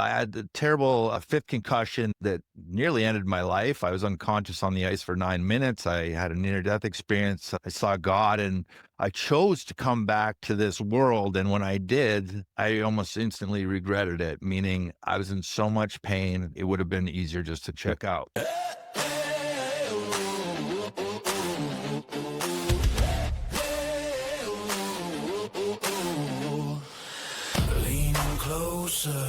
I had a terrible fifth concussion that nearly ended my life. I was unconscious on the ice for 9 minutes. I had a near-death experience. I saw God, and I chose to come back to this world. And when I did, I almost instantly regretted it, meaning I was in so much pain, it would have been easier just to check out. Leaning closer.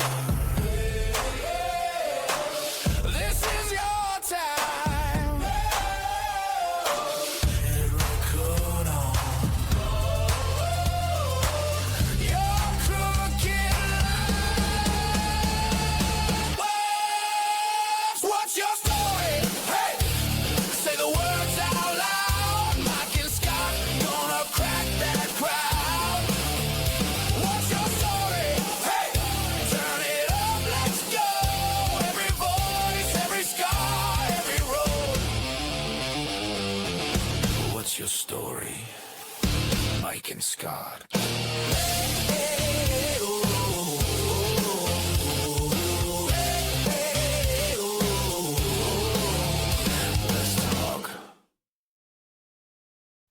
This is your time. Hit record on your crooked life. What's your story? Hey, say the words out loud. Mike and Scott gonna crack that crowd. What's your story? Hey, turn it up, let's go. Every voice, every scar, every road. What's your story? Mike and Scott. Let's talk.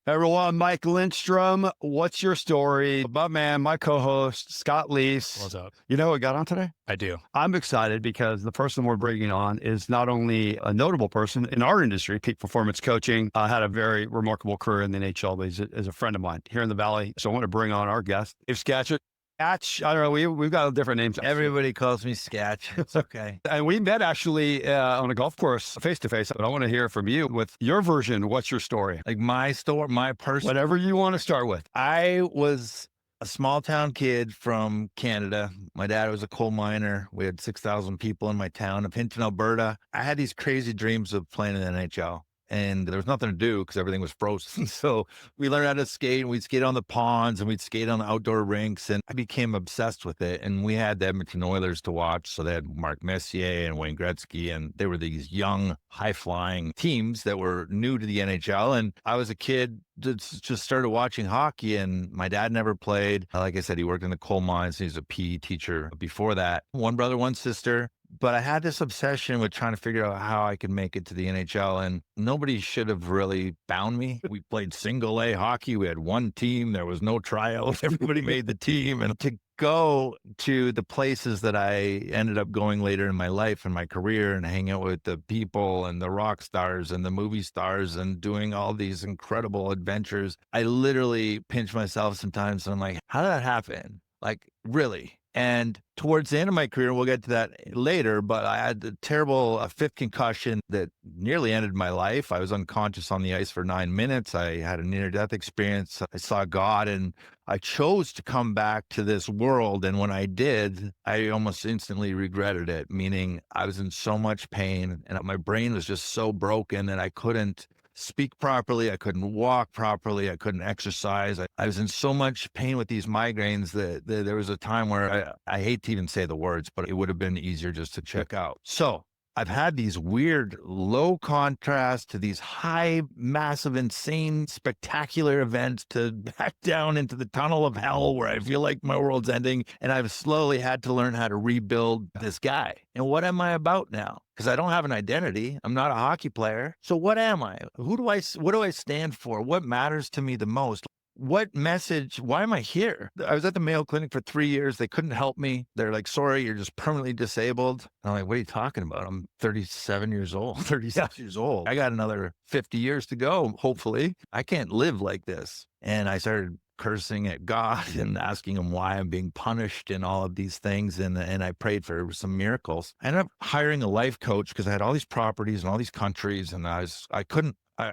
Everyone, Mike Lindstrom, what's your story? My man, my co-host, Scott Leese. What's up? You know what we got on today? I do. I'm excited because the person we're bringing on is not only a notable person in our industry, peak performance coaching, had a very remarkable career in the NHL, but he's a friend of mine here in the Valley. So I want to bring on our guest, Scatchard. Scatch, I don't know, we've got different names. Everybody calls me Skatch. It's okay. And we met actually on a golf course face-to-face, but I want to hear from you with your version. What's your story? Like my story, my person. Whatever you want to start with. I was a small town kid from Canada. My dad was a coal miner. We had 6,000 people in my town of Hinton, Alberta. I had these crazy dreams of playing in the NHL. And there was nothing to do because everything was frozen. So we learned how to skate, and we'd skate on the ponds and we'd skate on the outdoor rinks. And I became obsessed with it. And we had the Edmonton Oilers to watch. So they had Mark Messier and Wayne Gretzky. And they were these young, high-flying teams that were new to the NHL. And I was a kid that just started watching hockey, and my dad never played. Like I said, he worked in the coal mines. He was a PE teacher before that. One brother, one sister. But I had this obsession with trying to figure out how I could make it to the NHL, and nobody should have really bound me. We played single A hockey. We had one team. There was no tryout. Everybody made the team. And to go to the places that I ended up going later in my life and my career and hang out with the people and the rock stars and the movie stars and doing all these incredible adventures, I literally pinch myself sometimes. And I'm like, how did that happen? Like, really? And towards the end of my career, we'll get to that later, but I had a terrible fifth concussion that nearly ended my life. I was unconscious on the ice for 9 minutes. I had a near-death experience. I saw God, and I chose to come back to this world. And when I did, I almost instantly regretted it, meaning I was in so much pain and my brain was just so broken that I couldn't speak properly. I couldn't walk properly. I couldn't exercise. I was in so much pain with these migraines that there was a time where I hate to even say the words, but it would have been easier just to check out. So I've had these weird low contrast to these high, massive, insane, spectacular events to back down into the tunnel of hell where I feel like my world's ending. And I've slowly had to learn how to rebuild this guy. And what am I about now? Because I don't have an identity. I'm not a hockey player. So what am I? What do I stand for? What matters to me the most? What message? Why am I here? I was at the Mayo Clinic for 3 years. They couldn't help me. They're like, sorry, you're just permanently disabled. And I'm like, what are you talking about? I'm 37 years old, 36 years old. I got another 50 years to go, hopefully. I can't live like this. And I started cursing at God and asking him why I'm being punished and all of these things. And I prayed for some miracles. I ended up hiring a life coach because I had all these properties and all these countries. And I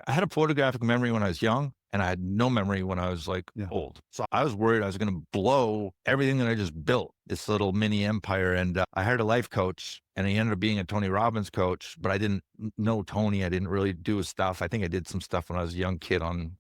had a photographic memory when I was young. And I had no memory when I was old. So I was worried I was going to blow everything that I just built, this little mini empire. And I hired a life coach, and he ended up being a Tony Robbins coach, but I didn't know Tony. I didn't really do his stuff. I think I did some stuff when I was a young kid on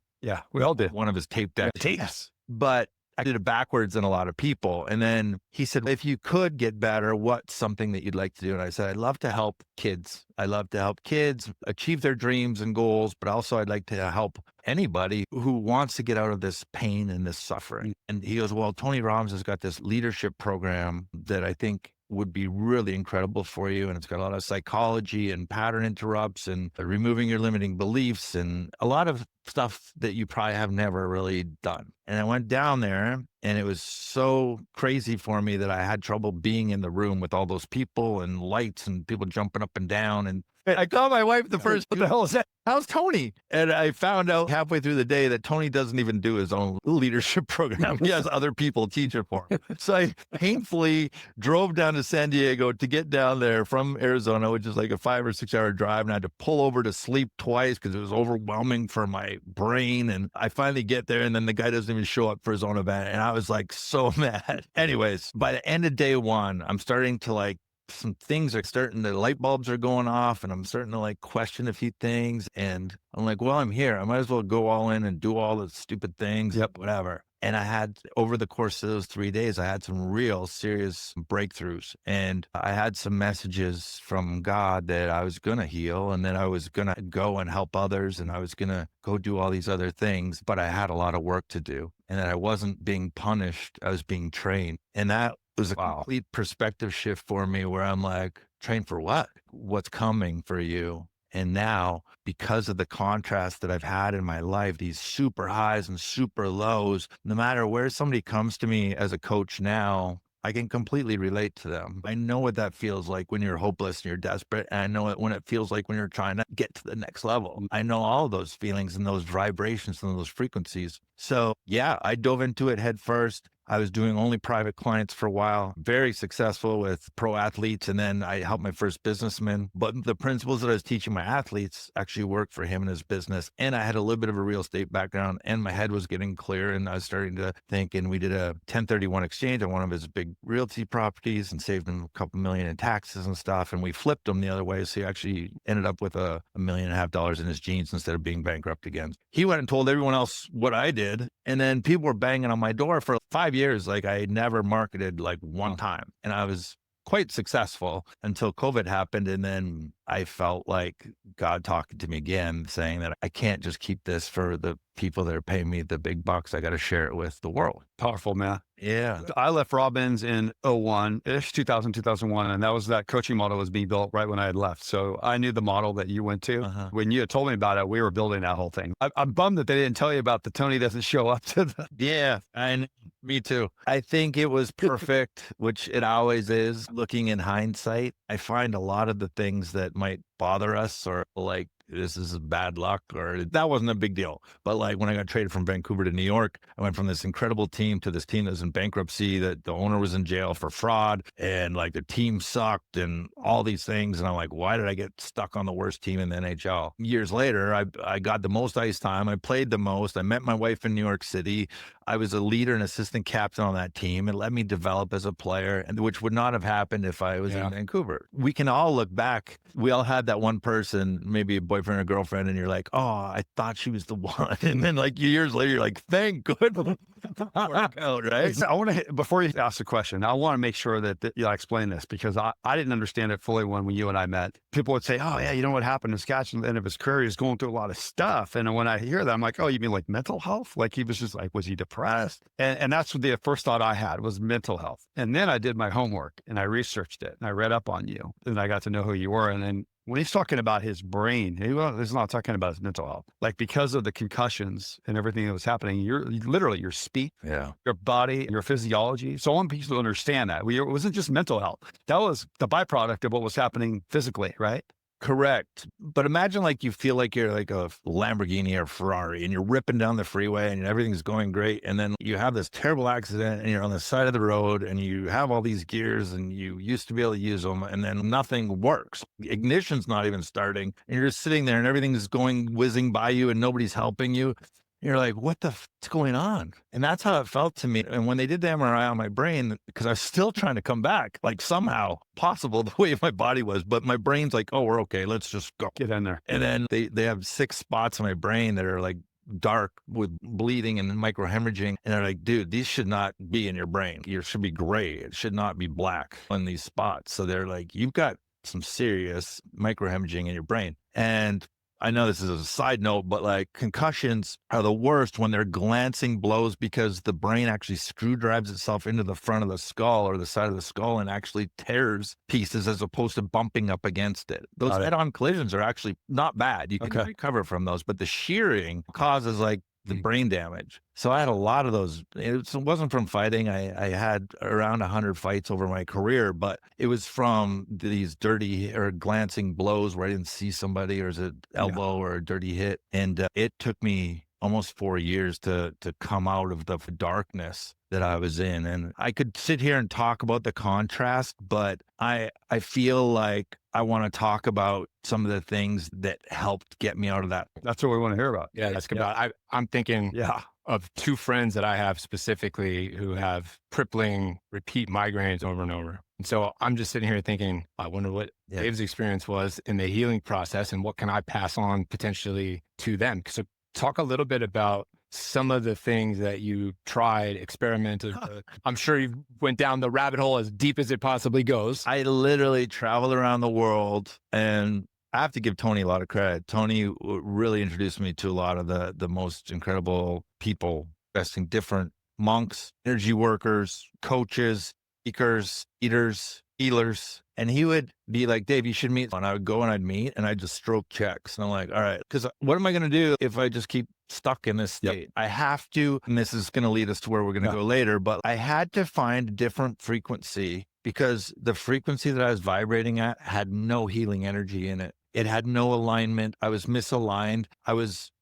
we all did one of his tape decks. Yes. But I did it backwards than a lot of people. And then he said, if you could get better, what's something that you'd like to do? And I said, I'd love to help kids. I love to help kids achieve their dreams and goals, but also I'd like to help anybody who wants to get out of this pain and this suffering. And he goes, well, Tony Robbins has got this leadership program that I think would be really incredible for you. And it's got a lot of psychology and pattern interrupts and removing your limiting beliefs and a lot of stuff that you probably have never really done. And I went down there and it was so crazy for me that I had trouble being in the room with all those people and lights and people jumping up and down. And I called my wife the first, what the hell is that? How's Tony? And I found out halfway through the day that Tony doesn't even do his own leadership program. He has other people teach it for him. So I painfully drove down to San Diego to get down there from Arizona, which is like a 5 or 6 hour drive. And I had to pull over to sleep twice because it was overwhelming for my brain. And I finally get there and then the guy doesn't even show up for his own event. And I was like so mad. Anyways, by the end of day one, I'm starting to like, some things are starting, the light bulbs are going off and I'm starting to like question a few things. And I'm like, well, I'm here. I might as well go all in and do all the stupid things, whatever. And I had, over the course of those 3 days, I had some real serious breakthroughs. And I had some messages from God that I was going to heal and that I was going to go and help others and I was going to go do all these other things. But I had a lot of work to do and that I wasn't being punished. I was being trained. And that was a complete perspective shift for me where I'm like, train for what? What's coming for you? And now, because of the contrast that I've had in my life, these super highs and super lows, no matter where somebody comes to me as a coach now, I can completely relate to them. I know what that feels like when you're hopeless and you're desperate. And I know it when it feels like when you're trying to get to the next level. I know all of those feelings and those vibrations and those frequencies. So yeah, I dove into it head first. I was doing only private clients for a while, very successful with pro athletes. And then I helped my first businessman. But the principles that I was teaching my athletes actually worked for him and his business. And I had a little bit of a real estate background and my head was getting clear. And I was starting to think, and we did a 1031 exchange on one of his big realty properties and saved him a couple million in taxes and stuff. And we flipped him the other way. So he actually ended up with $1.5 million in his jeans instead of being bankrupt again. He went and told everyone else what I did. And then people were banging on my door for 5 years. Like I had never marketed like one time. And I was quite successful until COVID happened. And then I felt like God talking to me again, saying that I can't just keep this for the people that are paying me the big bucks. I got to share it with the world. Powerful, man. Yeah. I left Robbins in 01-ish, 2001. And that was that coaching model was being built right when I had left. So I knew the model that you went to. When you had told me about it, we were building that whole thing. I'm bummed that they didn't tell you about the Tony doesn't show up to the. Yeah. And me too. I think it was perfect, which it always is. Looking in hindsight, I find a lot of the things that might bother us or like, this is bad luck or that wasn't a big deal. But like when I got traded from Vancouver to New York, I went from this incredible team to this team that was in bankruptcy, that the owner was in jail for fraud and like the team sucked and all these things. And I'm like, why did I get stuck on the worst team in the NHL? Years later, I got the most ice time. I played the most. I met my wife in New York City. I was a leader and assistant captain on that team. It let me develop as a player, and which would not have happened if I was in Vancouver. We can all look back. We all had that one person, maybe a boyfriend or girlfriend, and you're like, oh, I thought she was the one. And then like years later, you're like, thank goodness. Work out, right? I want to, before you ask the question, I want to make sure that you explain this because I didn't understand it fully when you and I met. People would say, oh yeah, you know what happened to Skatch at the end of his career? He's going through a lot of stuff. And when I hear that, I'm like, oh, you mean like mental health? Like he was just like, was he depressed? And that's what the first thought I had was mental health. And then I did my homework and I researched it and I read up on you and I got to know who you were. And then when he's talking about his brain, he's not talking about his mental health. Like because of the concussions and everything that was happening, you're literally your speech, your body, your physiology. So I want people to understand that. It wasn't just mental health. That was the byproduct of what was happening physically, right? Correct. But imagine like you feel like you're like a Lamborghini or Ferrari and you're ripping down the freeway and everything's going great. And then you have this terrible accident and you're on the side of the road and you have all these gears and you used to be able to use them and then nothing works. The ignition's not even starting and you're just sitting there and everything's going whizzing by you and nobody's helping you. You're like, what the what's going on? And that's how it felt to me. And when they did the MRI on my brain, because I was still trying to come back, like somehow possible the way my body was, but my brain's like, oh, we're okay. Let's just go. Get in there. And then they have 6 spots in my brain that are like dark with bleeding and microhemorrhaging. And they're like, dude, these should not be in your brain. It should be gray. It should not be black on these spots. So they're like, you've got some serious microhemorrhaging in your brain. And I know this is a side note, but like concussions are the worst when they're glancing blows because the brain actually screw drives itself into the front of the skull or the side of the skull and actually tears pieces as opposed to bumping up against it. Those head-on collisions are actually not bad. You can recover from those, but the shearing causes like the brain damage. So I had a lot of those. It wasn't from fighting. I had around 100 fights over my career, but it was from these dirty or glancing blows where I didn't see somebody or an elbow or a dirty hit. And it took me almost 4 years to come out of the darkness that I was in. And I could sit here and talk about the contrast, but I feel like I want to talk about some of the things that helped get me out of that. That's what we want to hear about. Yeah, that's good. I'm thinking of two friends that I have specifically who have crippling repeat migraines over and over. And so I'm just sitting here thinking, I wonder what Dave's experience was in the healing process and what can I pass on potentially to them? So talk a little bit about some of the things that you tried, experimented with. I'm sure you went down the rabbit hole as deep as it possibly goes. I literally traveled around the world, and I have to give Tony a lot of credit. Tony really introduced me to a lot of the most incredible people, investing different monks, energy workers, coaches, speakers, eaters, healers. And he would be like, Dave, you should meet. And I would go and I'd meet and I'd just stroke checks. And I'm like, all right, because what am I going to do if I just keep stuck in this state? I have to, and this is going to lead us to where we're going to go later, but I had to find a different frequency because the frequency that I was vibrating at had no healing energy in it. It had no alignment. I was misaligned.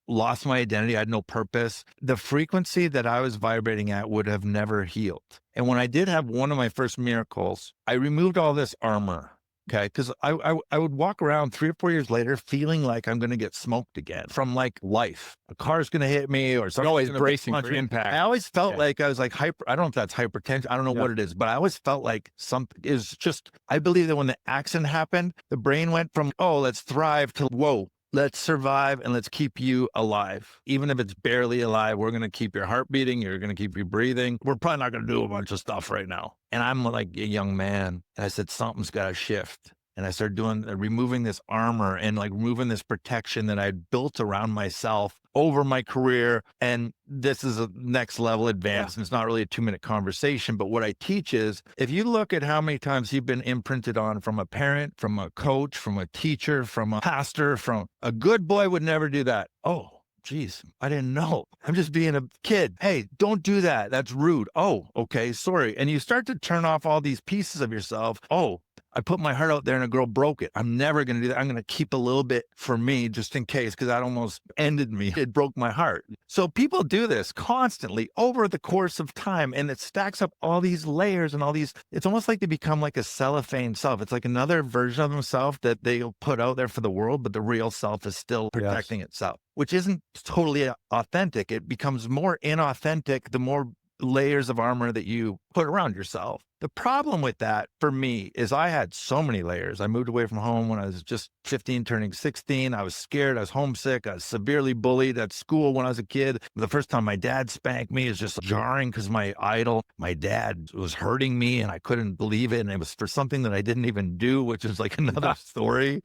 Lost my identity. I had no purpose. The frequency that I was vibrating at would have never healed. And when I did have one of my first miracles, I removed all this armor. Okay. Cause I would walk around 3 or 4 years later feeling like I'm going to get smoked again from like life. A car's going to hit me or something. Always bracing for impact. I always felt like I was like I don't know if that's hypertension. I don't know what it is, but I always felt like something is just, I believe that when the accident happened, the brain went from, oh, let's thrive to, whoa, let's survive and let's keep you alive. Even if it's barely alive, we're going to keep your heart beating. You're going to keep you breathing. We're probably not going to do a bunch of stuff right now. And I'm like a young man. And I said, something's got to shift. And I started removing this armor and like removing this protection that I'd built around myself over my career. And this is a next level advance. And it's not really a 2-minute conversation, but what I teach is if you look at how many times you've been imprinted on from a parent, from a coach, from a teacher, from a pastor, from a good boy would never do that. Oh, geez, I didn't know. I'm just being a kid. Hey, don't do that. That's rude. Oh, okay, sorry. And you start to turn off all these pieces of yourself. Oh, I put my heart out there and a girl broke it. I'm never going to do that. I'm going to keep a little bit for me just in case, because that almost ended me. It broke my heart. So people do this constantly over the course of time, and it stacks up all these layers and all these, it's almost like they become like a cellophane self. It's like another version of themselves that they'll put out there for the world, but the real self is still protecting itself, which isn't totally authentic. It becomes more inauthentic the more layers of armor that you put around yourself. The problem with that for me is I had so many layers. I moved away from home when I was just 15, turning 16. I was scared. I was homesick. I was severely bullied at school when I was a kid. The first time my dad spanked me is just jarring because my idol, my dad, was hurting me and I couldn't believe it. And it was for something that I didn't even do, which is like another story.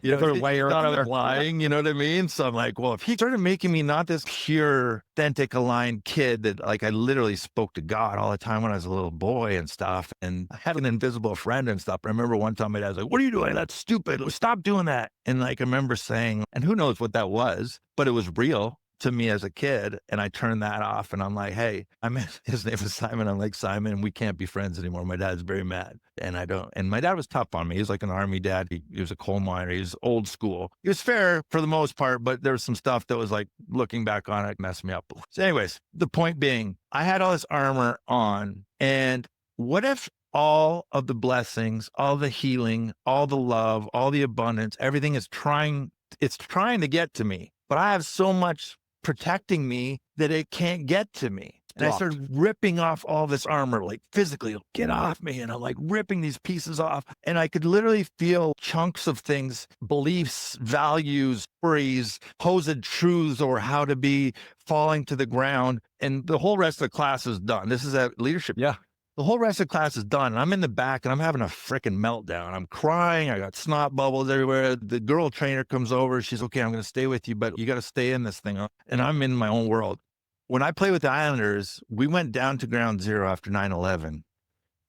You know, I'm lying, you know what I mean? So I'm like, well, if he started making me not this pure, authentic, aligned kid that like I literally spoke to God all the time when I was a little boy and stuff, and I had an invisible friend and stuff. I remember one time my dad was like, what are you doing? That's stupid. Stop doing that. And like, I remember saying, and who knows what that was, but it was real to me as a kid. And I turned that off and I'm like, hey, his name is Simon. I'm like, Simon, we can't be friends anymore. My dad's very mad. And my dad was tough on me. He was like an army dad. He was a coal miner. He was old school. He was fair for the most part, but there was some stuff that was like, looking back on it, messed me up. So anyways, the point being, I had all this armor on, and what if all of the blessings, all the healing, all the love, all the abundance, everything is trying to get to me, but I have so much protecting me that it can't get to me. And I started ripping off all this armor, like physically, get off me. And I'm like ripping these pieces off. And I could literally feel chunks of things, beliefs, values, stories, supposed truths, or how to be falling to the ground. And the whole rest of the class is done. This is a leadership. Yeah. The whole rest of the class is done. And I'm in the back and I'm having a freaking meltdown. I'm crying. I got snot bubbles everywhere. The girl trainer comes over. She's okay. I'm going to stay with you, but you got to stay in this thing. And I'm in my own world. When I play with the Islanders, we went down to ground zero after 9/11.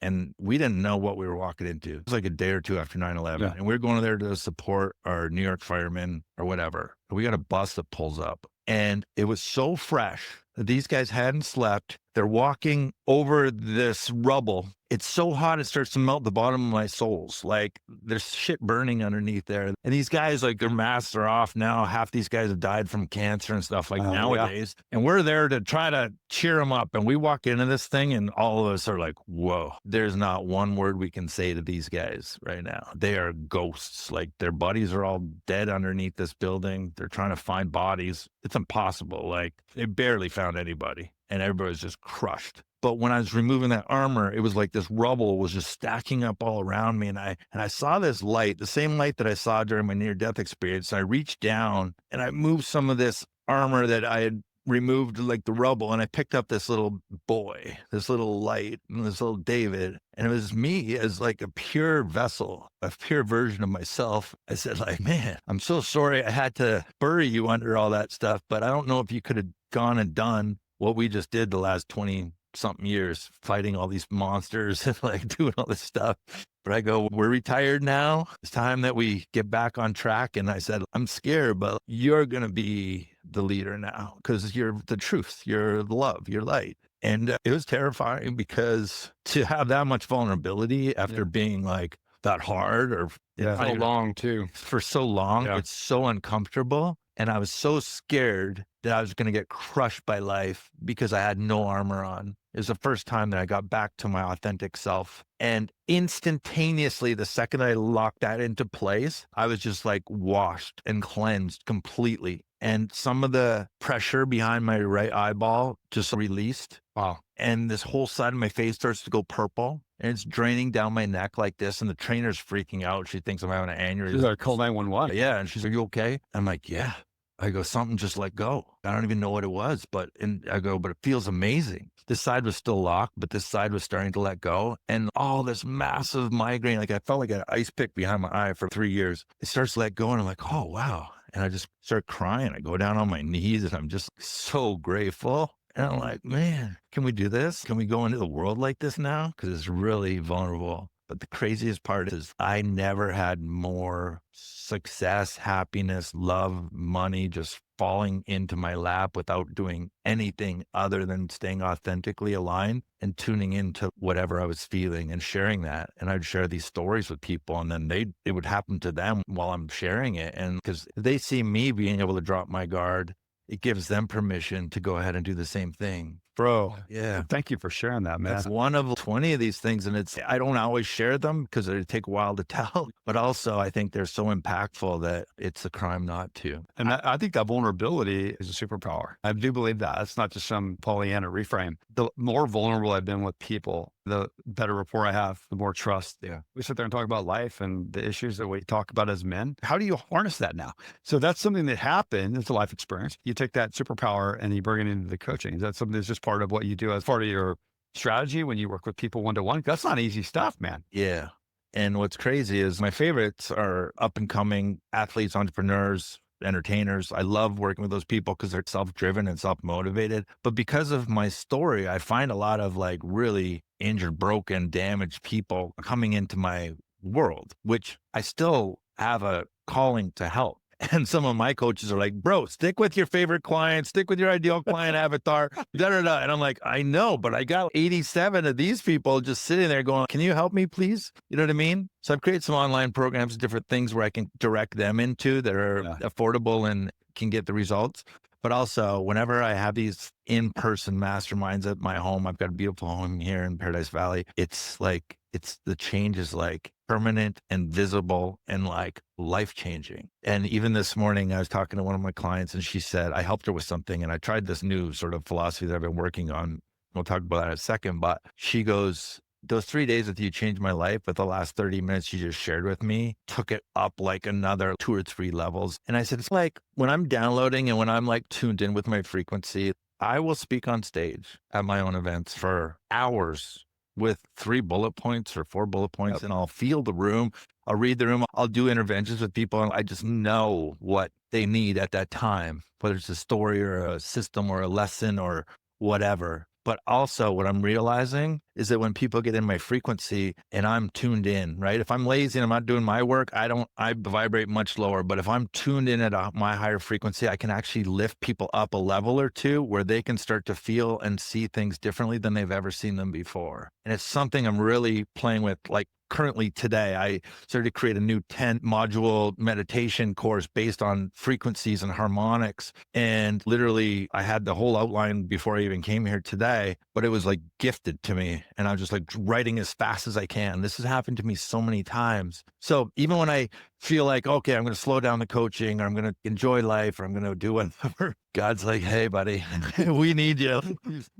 And we didn't know what we were walking into. It was like a day or two after 9/11. Yeah. And we were going there to support our New York firemen or whatever. We got a bus that pulls up. And it was so fresh that these guys hadn't slept. They're walking over this rubble. It's so hot, it starts to melt the bottom of my soles. Like there's shit burning underneath there. And these guys, like their masks are off now. Half these guys have died from cancer and stuff like nowadays. Yeah. And we're there to try to cheer them up. And we walk into this thing and all of us are like, whoa, there's not one word we can say to these guys right now. They are ghosts. Like their bodies are all dead underneath this building. They're trying to find bodies. It's impossible. Like they barely found anybody. And everybody was just crushed. But when I was removing that armor, it was like this rubble was just stacking up all around me. And I saw this light, the same light that I saw during my near-death experience. And I reached down and I moved some of this armor that I had removed, like the rubble, and I picked up this little boy, this little light, and this little David. And it was me as like a pure vessel, a pure version of myself. I said, like, man, I'm so sorry I had to bury you under all that stuff, but I don't know if you could have gone and done what we just did the last 20 something years, fighting all these monsters and like doing all this stuff. But I go, we're retired now. It's time that we get back on track. And I said, I'm scared, but you're going to be the leader now because you're the truth. You're the love, you're light. And it was terrifying because to have that much vulnerability after being like that hard or so long too, for so long, it's so uncomfortable. And I was so scared that I was going to get crushed by life because I had no armor on. It was the first time that I got back to my authentic self. And instantaneously, the second I locked that into place, I was just like washed and cleansed completely. And some of the pressure behind my right eyeball just released. Wow. And this whole side of my face starts to go purple. And it's draining down my neck like this. And the trainer's freaking out. She thinks I'm having an aneurysm. She's like, call 911. Yeah. And she's like, you okay? I'm like, yeah. I go, something just let go. I don't even know what it was, but I go, but it feels amazing. This side was still locked, but this side was starting to let go. And all this massive migraine, like I felt like an ice pick behind my eye for 3 years. It starts to let go and I'm like, oh, wow. And I just start crying. I go down on my knees and I'm just so grateful. And I'm like, man, can we do this? Can we go into the world like this now? Because it's really vulnerable. But the craziest part is I never had more success, happiness, love, money just falling into my lap without doing anything other than staying authentically aligned and tuning into whatever I was feeling and sharing that. And I'd share these stories with people and then it would happen to them while I'm sharing it. And because they see me being able to drop my guard, it gives them permission to go ahead and do the same thing. Bro, yeah. Thank you for sharing that, man. That's one of 20 of these things. And I don't always share them because they take a while to tell. But also, I think they're so impactful that it's a crime not to. And I think that vulnerability is a superpower. I do believe that. It's not just some Pollyanna reframe. The more vulnerable I've been with people, the better rapport I have, the more trust. Yeah. We sit there and talk about life and the issues that we talk about as men. How do you harness that now? So that's something that happened. It's a life experience. You take that superpower and you bring it into the coaching. Is that something that's just part of what you do as part of your strategy when you work with people one-to-one? That's not easy stuff, man. Yeah. And what's crazy is my favorites are up and coming athletes, entrepreneurs, entertainers. I love working with those people because they're self-driven and self-motivated. But because of my story, I find a lot of like really injured, broken, damaged people coming into my world, which I still have a calling to help. And some of my coaches are like, bro, stick with your favorite client, stick with your ideal client avatar, da, da, da. And I'm like, I know, but I got 87 of these people just sitting there going, can you help me, please? You know what I mean? So I've created some online programs, different things where I can direct them into that are affordable and can get the results. But also, whenever I have these in-person masterminds at my home, I've got a beautiful home here in Paradise Valley. It's like, the change is like permanent and visible and like life-changing. And even this morning, I was talking to one of my clients and she said, I helped her with something and I tried this new sort of philosophy that I've been working on. We'll talk about that in a second, but she goes, those 3 days with you changed my life, but the last 30 minutes you just shared with me took it up like another 2 or 3 levels. And I said, it's like when I'm downloading and when I'm like tuned in with my frequency, I will speak on stage at my own events for hours with 3 bullet points or 4 bullet points, and I'll feel the room. I'll read the room. I'll do interventions with people, and I just know what they need at that time, whether it's a story or a system or a lesson or whatever. But also what I'm realizing is that when people get in my frequency and I'm tuned in, right? If I'm lazy and I'm not doing my work, I vibrate much lower. But if I'm tuned in at my higher frequency, I can actually lift people up a level or two where they can start to feel and see things differently than they've ever seen them before. And it's something I'm really playing with. Like currently today, I started to create a new 10 module meditation course based on frequencies and harmonics. And literally I had the whole outline before I even came here today, but it was like gifted to me. And I'm just like writing as fast as I can. This has happened to me so many times. So even when I feel like, okay, I'm going to slow down the coaching, or I'm going to enjoy life, or I'm going to do whatever, God's like, hey, buddy, we need you.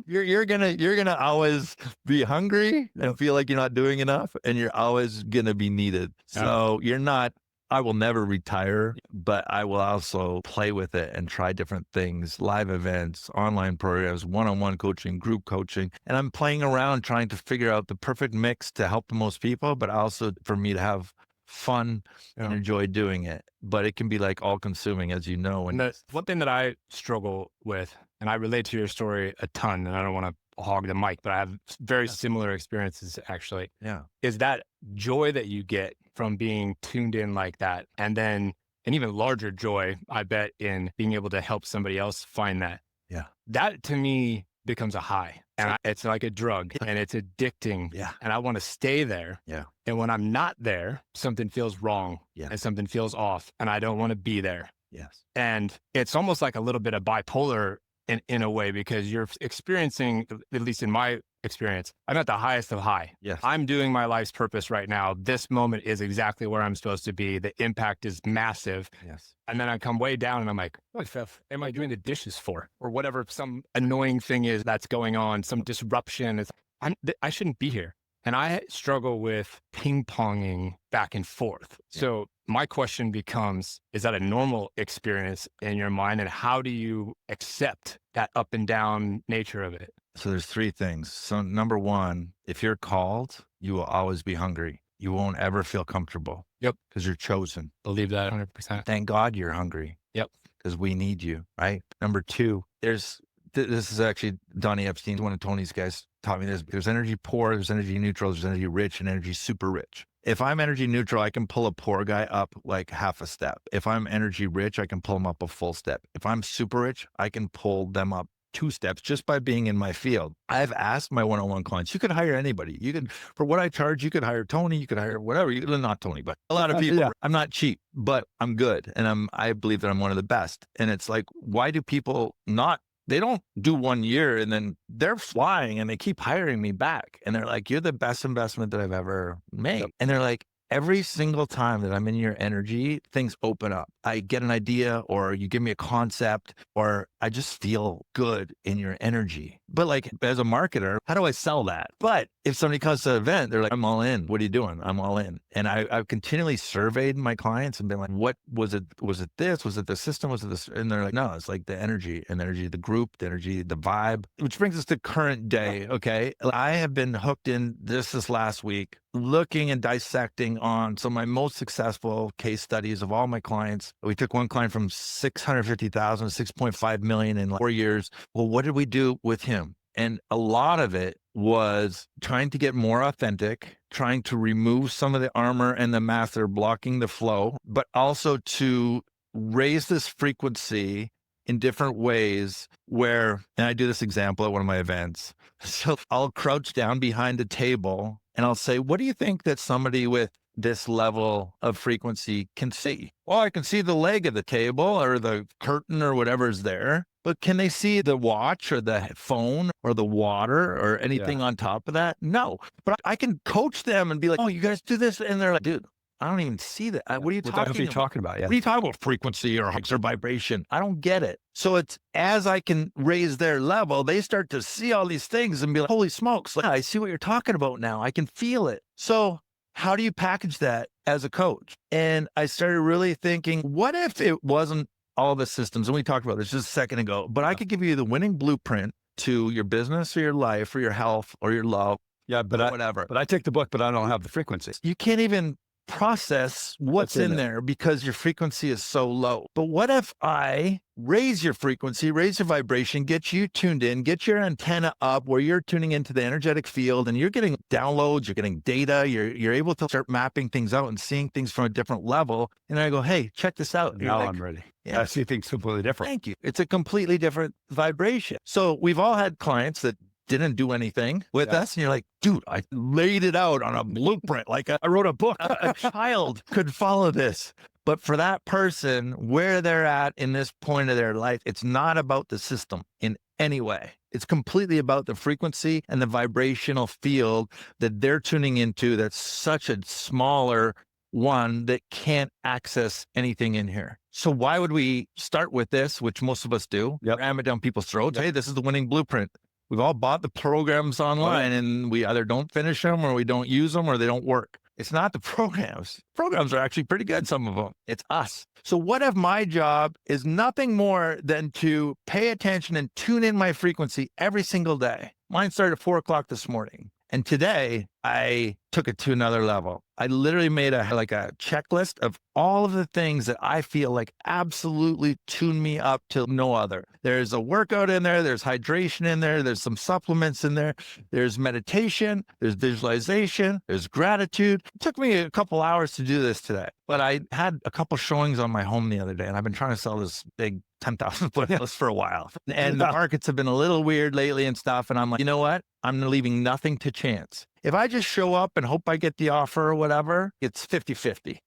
You're gonna always be hungry and feel like you're not doing enough, and you're always gonna be needed. So you're not. I will never retire, but I will also play with it and try different things, live events, online programs, one-on-one coaching, group coaching. And I'm playing around trying to figure out the perfect mix to help the most people, but also for me to have fun and enjoy doing it. But it can be like all consuming, as you know. And the one thing that I struggle with, and I relate to your story a ton, and I don't want to hog the mic, but I have very similar experiences actually. Yeah. Is that joy that you get from being tuned in like that. And then an even larger joy, I bet, in being able to help somebody else find that. Yeah. That to me becomes a high, and it's like a drug, and it's addicting. Yeah. And I want to stay there. Yeah. And when I'm not there, something feels wrong. Yeah. And something feels off, and I don't want to be there. Yes. And it's almost like a little bit of bipolar in a way, because you're experiencing, at least in my experience, I'm at the highest of high. Yes. I'm doing my life's purpose right now. This moment is exactly where I'm supposed to be. The impact is massive. Yes. And then I come way down and I'm like, what am I doing the dishes for? Or whatever some annoying thing is that's going on, some disruption. I shouldn't be here. And I struggle with ping-ponging back and forth. Yeah. So my question becomes, is that a normal experience in your mind? And how do you accept that up and down nature of it? So there's 3 things. So number 1, if you're called, you will always be hungry. You won't ever feel comfortable. Yep. Because you're chosen. Believe that 100%. Thank God you're hungry. Yep. Because we need you, right? Number 2, this is actually Donnie Epstein, one of Tony's guys, taught me this. There's energy poor, there's energy neutral, there's energy rich, and energy super rich. If I'm energy neutral, I can pull a poor guy up like half a step. If I'm energy rich, I can pull them up a full step. If I'm super rich, I can pull them up 2 steps just by being in my field. I've asked my one-on-one clients, you could hire anybody. You could, for what I charge, you could hire Tony, you could hire whatever. Not Tony, but a lot of people. I'm not cheap, but I'm good. And I believe that I'm one of the best. And it's like, why do people they don't do 1 year and then they're flying and they keep hiring me back. And they're like, you're the best investment that I've ever made. Yep. And they're like, every single time that I'm in your energy, things open up. I get an idea, or you give me a concept, or I just feel good in your energy. But like, as a marketer, how do I sell that? But if somebody comes to an event, they're like, I'm all in. What are you doing? I'm all in. And I've continually surveyed my clients and been like, what was it? Was it this? Was it the system? Was it this? And they're like, no, it's like the energy, the group, the energy, the vibe, which brings us to current day. Okay. I have been hooked in this last week, looking and dissecting on some of my most successful case studies of all my clients. We took one client from 650,000 to 6.5 million in 4 years. Well, what did we do with him? And a lot of it was trying to get more authentic, trying to remove some of the armor and the mask that are blocking the flow, but also to raise this frequency in different ways where, and I do this example at one of my events. So I'll crouch down behind a table and I'll say, what do you think that somebody with this level of frequency can see? Well, I can see the leg of the table or the curtain or whatever's there, but can they see the watch or the phone or the water or anything on top of that? No, but I can coach them and be like, oh, you guys do this. And they're like, dude, I don't even see that. What are you talking about? Yeah. What are you talking about? Frequency or heights or vibration? I don't get it. So it's as I can raise their level, they start to see all these things and be like, holy smokes, like, I see what you're talking about now. I can feel it. So how do you package that as a coach? And I started really thinking, what if it wasn't all the systems? And we talked about this just a second ago, but I could give you the winning blueprint to your business or your life or your health or your love Yeah, whatever. But I take the book, but I don't have the frequency. You can't even process what's in there because your frequency is so low. But what if I raise your frequency, raise your vibration, get you tuned in, get your antenna up where you're tuning into the energetic field and you're getting downloads, you're getting data, you're able to start mapping things out and seeing things from a different level. And I go, hey, check this out. Now I'm ready. Yeah. I see things completely different. Thank you. It's a completely different vibration. So we've all had clients that didn't do anything with us. And you're like, dude, I laid it out on a blueprint. Like I wrote a book. A child could follow this. But for that person, where they're at in this point of their life, it's not about the system in any way. It's completely about the frequency and the vibrational field that they're tuning into. That's such a smaller one that can't access anything in here. So why would we start with this, which most of us do, ram it down people's throats? Hey, this is the winning blueprint. We've all bought the programs online and we either don't finish them or we don't use them or they don't work. It's not the programs. Programs are actually pretty good, some of them. It's us. So what if my job is nothing more than to pay attention and tune in my frequency every single day? Mine started at 4 o'clock this morning. And today I took it to another level. I literally made a checklist of all of the things that I feel like absolutely tune me up to no other. There's a workout in there. There's hydration in there. There's some supplements in there. There's meditation. There's visualization. There's gratitude. It took me a couple hours to do this today, but I had a couple showings on my home the other day and I've been trying to sell this big 10,000 foot house for a while. And the markets have been a little weird lately and stuff. And I'm like, you know what? I'm leaving nothing to chance. If I just show up and hope I get the offer or whatever, it's 50-50.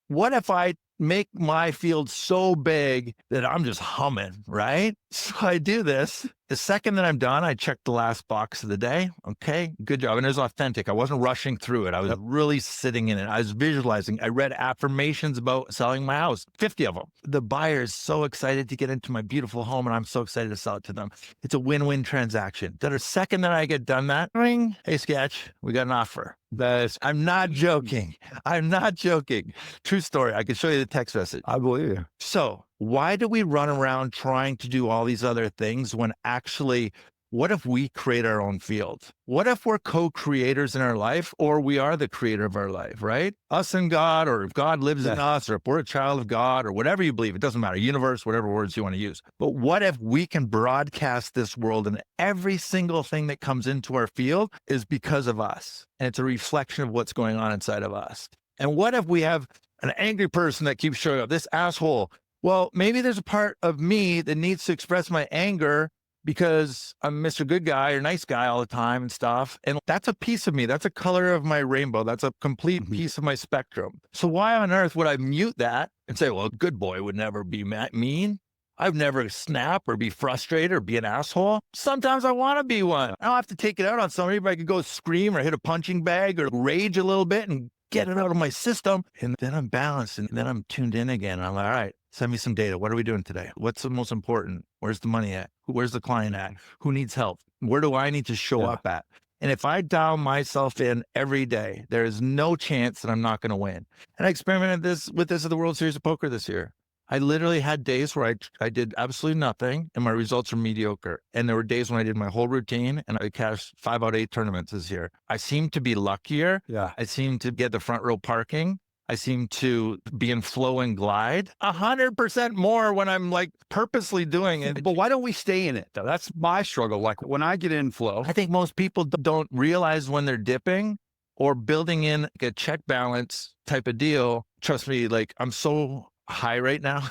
What if I make my field so big that I'm just humming, right? So I do this. The second that I'm done, I check the last box of the day. Okay, good job. And it was authentic. I wasn't rushing through it. I was really sitting in it. I was visualizing. I read affirmations about selling my house, 50 of them. The buyer is so excited to get into my beautiful home and I'm so excited to sell it to them. It's a win-win transaction. The second that I get done that, ring, hey, Sketch, we got an offer. I'm not joking. I'm not joking. True story. I can show you the text message. I believe you. So why do we run around trying to do all these other things when actually, what if we create our own field? What if we're co-creators in our life or we are the creator of our life, right? Us and God, or if God lives in us, or if we're a child of God, or whatever you believe, it doesn't matter, universe, whatever words you want to use. But what if we can broadcast this world and every single thing that comes into our field is because of us? And it's a reflection of what's going on inside of us. And what if we have an angry person that keeps showing up, this asshole? Well, maybe there's a part of me that needs to express my anger because I'm Mr. Good Guy or nice guy all the time and stuff. And that's a piece of me. That's a color of my rainbow. That's a complete piece of my spectrum. So why on earth would I mute that and say, well, a good boy would never be mean? I've never snap or be frustrated or be an asshole. Sometimes I want to be one. I don't have to take it out on somebody, but I could go scream or hit a punching bag or rage a little bit and get it out of my system. And then I'm balanced and then I'm tuned in again. I'm like, all right, send me some data. What are we doing today? What's the most important? Where's the money at? Where's the client at? Who needs help? Where do I need to show up at? And if I dial myself in every day, there is no chance that I'm not going to win. And I experimented with this at the World Series of Poker this year. I literally had days where I did absolutely nothing and my results were mediocre. And there were days when I did my whole routine and I cashed 5 out of 8 tournaments this year. I seem to be luckier. Yeah. I seem to get the front row parking. I seem to be in flow and glide 100% more when I'm like purposely doing it. But why don't we stay in it though? That's my struggle. Like when I get in flow, I think most people don't realize when they're dipping or building in like a check balance type of deal. Trust me, like I'm so high right now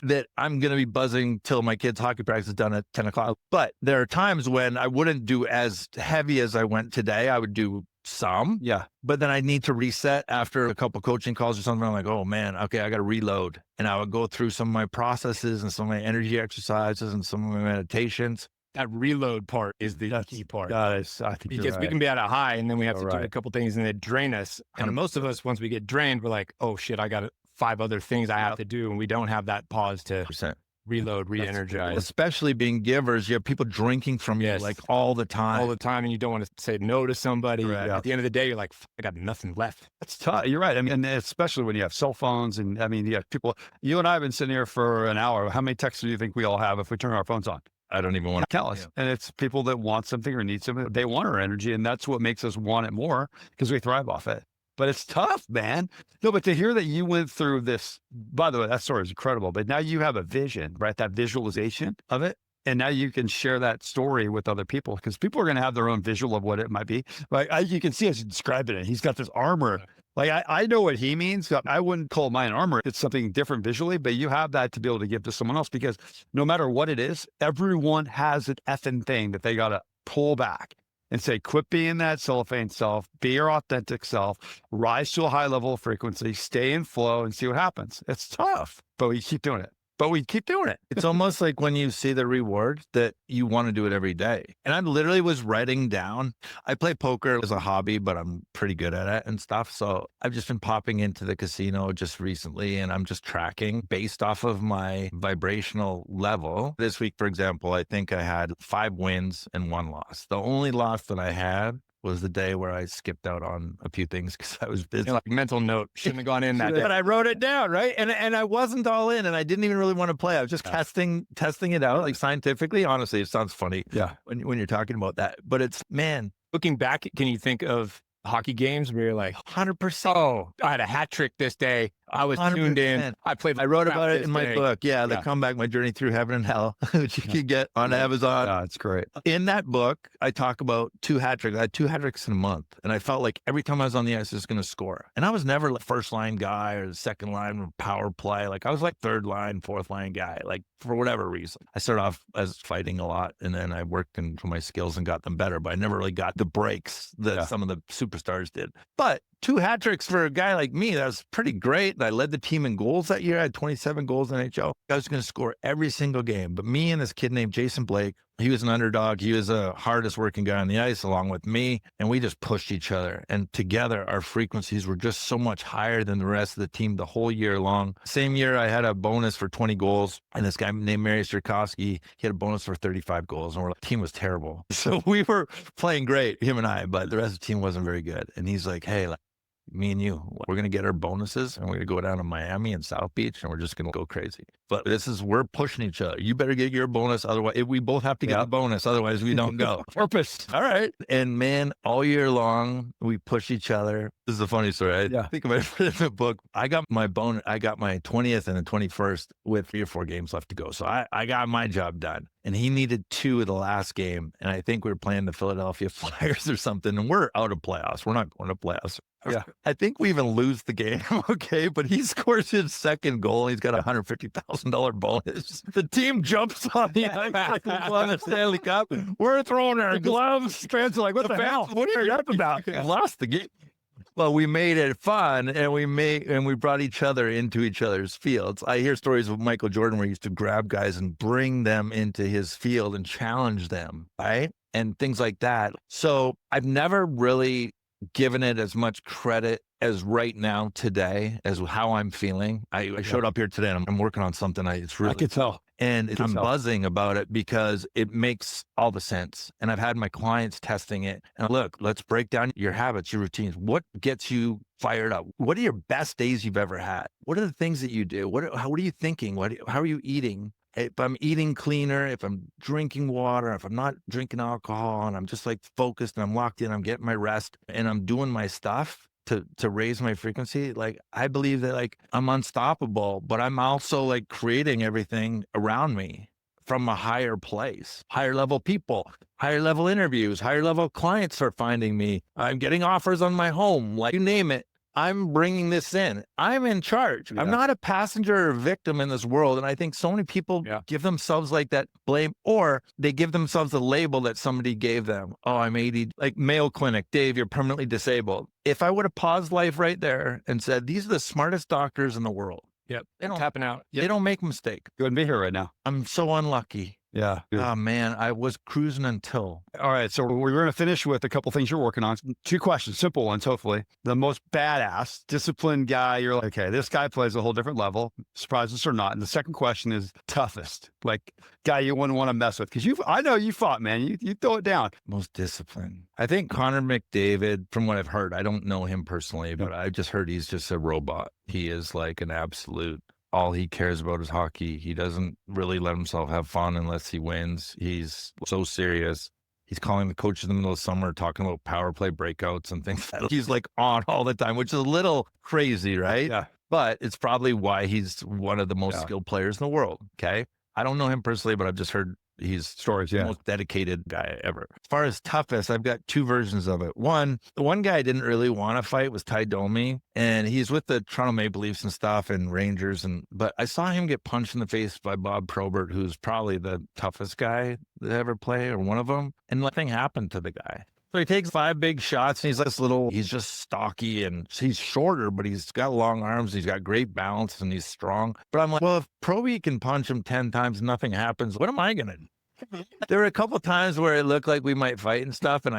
that I'm going to be buzzing till my kids' hockey practice is done at 10 o'clock. But there are times when I wouldn't do as heavy as I went today. I would do some, but then I need to reset after a couple coaching calls or something. I'm like, oh man, okay, I got to reload. And I would go through some of my processes and some of my energy exercises and some of my meditations. That reload part is the key part. I think because we can be at a high and then we have to do a couple things and they drain us. And most of us, once we get drained, we're like, oh shit, I got 5 other things I have to do. And we don't have that pause to reload, re-energize. Especially being givers, you have people drinking from you like all the time. And you don't want to say no to somebody. At the end of the day, you're like, I got nothing left. That's tough. You're right. I mean, and especially when you have cell phones and I mean, you have people, you and I have been sitting here for an hour. How many texts do you think we all have if we turn our phones on? I don't even want to tell us. And it's people that want something or need something. They want our energy, and that's what makes us want it more because we thrive off it. But it's tough, man. No, but to hear that you went through this, by the way, that story is incredible. But now you have a vision, right? That visualization of it. And now you can share that story with other people because people are going to have their own visual of what it might be. Like you can see as you described it, he's got this armor. Like I know what he means. I wouldn't call mine armor. It's something different visually, but you have that to be able to give to someone else because no matter what it is, everyone has an effing thing that they got to pull back and say, quit being that cellophane self, be your authentic self, rise to a high level of frequency, stay in flow and see what happens. It's tough, but we keep doing it. It's almost like when you see the reward that you want to do it every day. And I literally was writing down, I play poker as a hobby, but I'm pretty good at it and stuff. So I've just been popping into the casino just recently and I'm just tracking based off of my vibrational level. This week, for example, I think I had 5 wins and 1 loss. The only loss that I had was the day where I skipped out on a few things because I was busy. Like mental note, shouldn't have gone in that day. But I wrote it down, right? And I wasn't all in, and I didn't even really want to play. I was just testing it out, like scientifically. Honestly, it sounds funny, when you're talking about that. But it's, man, looking back, can you think of hockey games where you're like, 100%. oh, I had a hat trick this day. I was tuned in. I wrote about it in my book. Yeah, The Comeback, My Journey Through Heaven and Hell, which you can get on Amazon. Yeah, it's great. In that book, I talk about 2 hat tricks. I had 2 hat tricks in a month. And I felt like every time I was on the ice, I was going to score. And I was never the first line guy or the second line power play. Like I was like third line, fourth line guy, like for whatever reason. I started off as fighting a lot. And then I worked into my skills and got them better. But I never really got the breaks that some of the superstars did. But 2 hat tricks for a guy like me, that was pretty great. I led the team in goals that year. I had 27 goals in NHL. I was going to score every single game. But me and this kid named Jason Blake, he was an underdog. He was the hardest working guy on the ice along with me. And we just pushed each other. And together, our frequencies were just so much higher than the rest of the team the whole year long. Same year, I had a bonus for 20 goals. And this guy named Mary Strakowski, he had a bonus for 35 goals. And the team was terrible. So we were playing great, him and I, but the rest of the team wasn't very good. And he's like, hey, me and you, we're going to get our bonuses and we're going to go down to Miami and South Beach and we're just going to go crazy. But we're pushing each other. You better get your bonus. Otherwise, we both have to get the bonus. Otherwise, we don't go. Purpose. All right. And man, all year long, we push each other. This is a funny story. I think about it in the book. I got my 20th and the 21st with 3 or 4 games left to go. So I got my job done. And he needed 2 of the last game. And I think we were playing the Philadelphia Flyers or something. And we're out of playoffs. We're not going to playoffs. Yeah. I think we even lose the game. Okay. But he scores his second goal. He's got a $150,000 bonus. The team jumps on the ice like we won the Stanley Cup. We're throwing our gloves. Fans are like, what the hell? What are you up about? Lost the game. Well, we made it fun and we brought each other into each other's fields. I hear stories of Michael Jordan where he used to grab guys and bring them into his field and challenge them, right? And things like that. So I've never really given it as much credit as right now today as how I'm feeling. I showed up here today and I'm working on something. I could tell. And I'm buzzing about it because it makes all the sense. And I've had my clients testing it. And look, let's break down your habits, your routines. What gets you fired up? What are your best days you've ever had? What are the things that you do? What are you thinking? How are you eating? If I'm eating cleaner, if I'm drinking water, if I'm not drinking alcohol and I'm just like focused and I'm locked in, I'm getting my rest and I'm doing my stuff to raise my frequency, like I believe that like I'm unstoppable, but I'm also like creating everything around me from a higher place, higher level people, higher level interviews, higher level clients are finding me. I'm getting offers on my home, like you name it. I'm bringing this in. I'm in charge. I'm not a passenger or victim in this world. And I think so many people give themselves like that blame, or they give themselves a label that somebody gave them. Oh, I'm 80, like Mayo Clinic. Dave, you're permanently disabled. If I would have paused life right there and said, these are the smartest doctors in the world. Yep. They don't tapping out. They don't make a mistake. You wouldn't be here right now. I'm so unlucky. Yeah. Oh man, I was cruising until. All right. So we're going to finish with a couple things you're working on. 2 questions, simple ones, hopefully. The most badass, disciplined guy, you're like, okay, this guy plays a whole different level, surprise us or not. And the second question is toughest, like guy you wouldn't want to mess with. Cause I know you fought, man. You throw it down. Most disciplined. I think Connor McDavid, from what I've heard, I don't know him personally, but I've just heard he's just a robot. He is like an absolute all he cares about is hockey. He doesn't really let himself have fun unless he wins. He's so serious. He's calling the coach in the middle of summer, talking about power play breakouts and things like that. He's like on all the time, which is a little crazy, right? Yeah. But it's probably why he's one of the most skilled players in the world. Okay. I don't know him personally, but I've just heard he's Stories, the most dedicated guy ever. As far as toughest, I've got two versions of it. The one guy I didn't really want to fight was Domi, and he's with the Toronto Maple Leafs and stuff and Rangers. But I saw him get punched in the face by Bob Probert, who's probably the toughest guy that ever played, or one of them. And nothing happened to the guy. So he takes 5 big shots, and he's just stocky, and he's shorter, but he's got long arms. He's got great balance, and he's strong. But I'm like, well, if Proby can punch him 10 times and nothing happens, what am I going to do? There were a couple of times where it looked like we might fight and stuff, and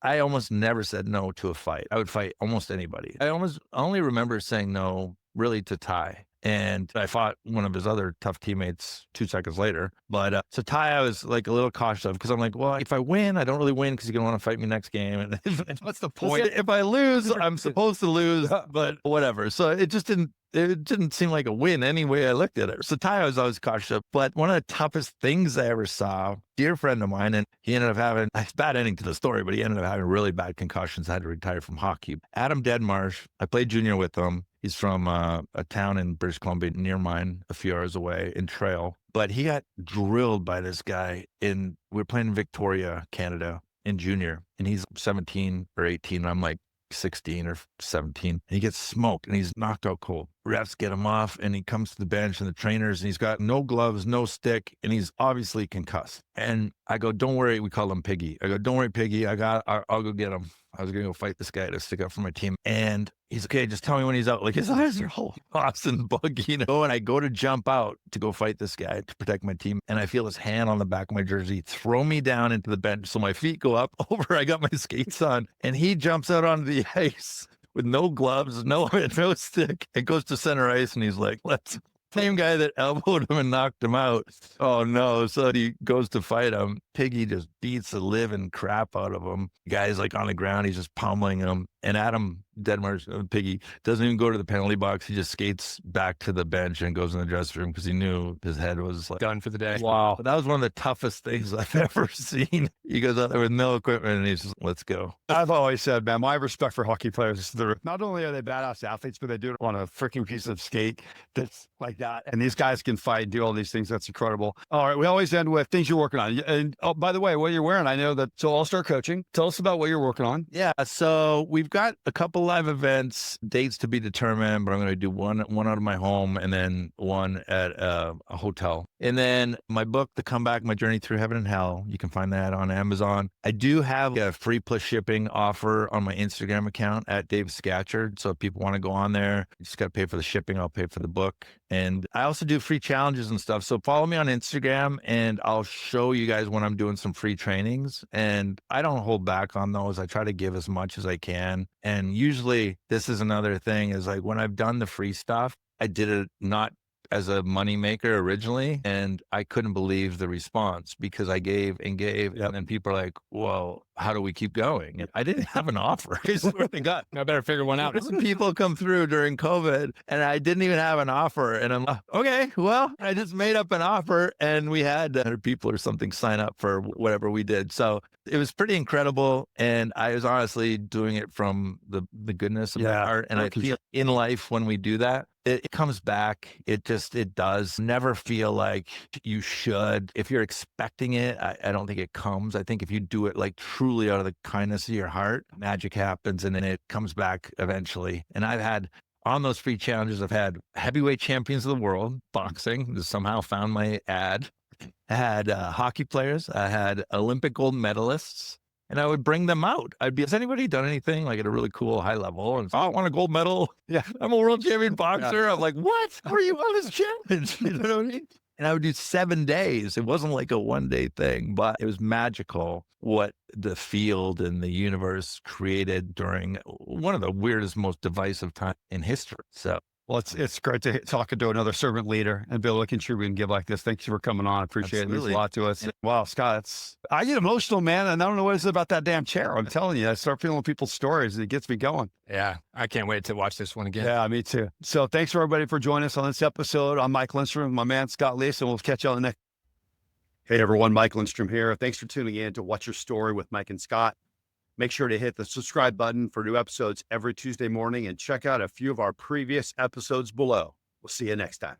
I almost never said no to a fight. I would fight almost anybody. I only remember saying no really to Ty. And I fought one of his other tough teammates 2 seconds later. But so Ty, I was like a little cautious of, because I'm like, well, if I win, I don't really win because he's going to want to fight me next game. And what's the point? If I lose, I'm supposed to lose, but whatever. So it didn't seem like a win any way I looked at it. So Ty, I was always cautious of. But one of the toughest things I ever saw, dear friend of mine, and he ended up having a bad ending to the story, but he ended up having really bad concussions, had to retire from hockey. Adam Deadmarsh, I played junior with him. He's from a town in British Columbia near mine, a few hours away in Trail. But he got drilled by this guy we were playing in Victoria, Canada, in junior. And he's 17 or 18. And I'm like 16 or 17. And he gets smoked and he's knocked out cold. Refs get him off and he comes to the bench and the trainers, and he's got no gloves, no stick, and he's obviously concussed. And I go, don't worry. We call him Piggy. I go, don't worry, Piggy. I'll go get him. I was going to go fight this guy to stick up for my team. And he's okay, just tell me when he's out. Like, his eyes are all lost and buggy, And I go to jump out to go fight this guy to protect my team. And I feel his hand on the back of my jersey throw me down into the bench. So my feet go up over. I got my skates on. And he jumps out onto the ice with no gloves, no stick. It goes to center ice. And he's like, same guy that elbowed him and knocked him out. Oh no. So he goes to fight him. Piggy just beats the living crap out of him. The guy's like on the ground. He's just pummeling him. And Adam Deadmarsh, Piggy, doesn't even go to the penalty box. He just skates back to the bench and goes in the dressing room because he knew his head was like done for the day. Wow. That was one of the toughest things I've ever seen. He goes out there with no equipment and he's just, let's go. I've always said, man, my respect for hockey players is not only are they badass athletes, but they do it on a freaking piece of skate that's like that. And these guys can fight and do all these things. That's incredible. All right. We always end with things you're working on. And oh, by the way, what you're wearing, I know that. So All-Star Coaching. Tell us about what you're working on. Yeah. So we've got a couple live events, dates to be determined, but I'm going to do one out of my home and then one at a hotel. And then my book, The Comeback, My Journey Through Heaven and Hell, you can find that on Amazon. I do have a free plus shipping offer on my Instagram account at Dave Scatchard. So if people want to go on there, you just got to pay for the shipping. I'll pay for the book. And I also do free challenges and stuff. So follow me on Instagram and I'll show you guys when I'm doing some free trainings. And I don't hold back on those. I try to give as much as I can. And usually this is another thing is like when I've done the free stuff, I did it not as a moneymaker originally. And I couldn't believe the response because I gave and gave. Yep. And then people are like, well, how do we keep going? And I didn't have an offer. Is what they got. I better figure one out. Some people come through during COVID and I didn't even have an offer. And I'm like, okay, well, I just made up an offer and we had 100 people or something sign up for whatever we did. So it was pretty incredible. And I was honestly doing it from the goodness of my heart. And I feel in life when we do that, it comes back. It does. Never feel like you should. If you're expecting it, I don't think it comes. I think if you do it like truly out of the kindness of your heart, magic happens and then it comes back eventually. And I've had on those free challenges, I've had heavyweight champions of the world, boxing, just somehow found my ad. I had hockey players. I had Olympic gold medalists. And I would bring them out. I'd be, has anybody done anything like at a really cool high level? And I want a gold medal. Yeah, I'm a world champion boxer. I'm like, what? How are you on this challenge? You know what I mean? And I would do 7 days. It wasn't like a 1-day thing, but it was magical what the field and the universe created during one of the weirdest, most divisive times in history. So Well, it's great to talk to another servant leader and be able to contribute and give like this. Thanks for coming on. I appreciate it. It means a Absolutely. lot to us. Wow, Scott, I get emotional, man, and I don't know what it is about that damn chair. I'm telling you, I start feeling people's stories. It gets me going. Yeah. I can't wait to watch this one again. Yeah, me too. So thanks for everybody for joining us on this episode. I'm Mike Lindstrom, my man, Scott Leese, and we'll catch you on the next. Hey, everyone. Mike Lindstrom here. Thanks for tuning in to What's Your Story with Mike and Scott. Make sure to hit the subscribe button for new episodes every Tuesday morning and check out a few of our previous episodes below. We'll see you next time.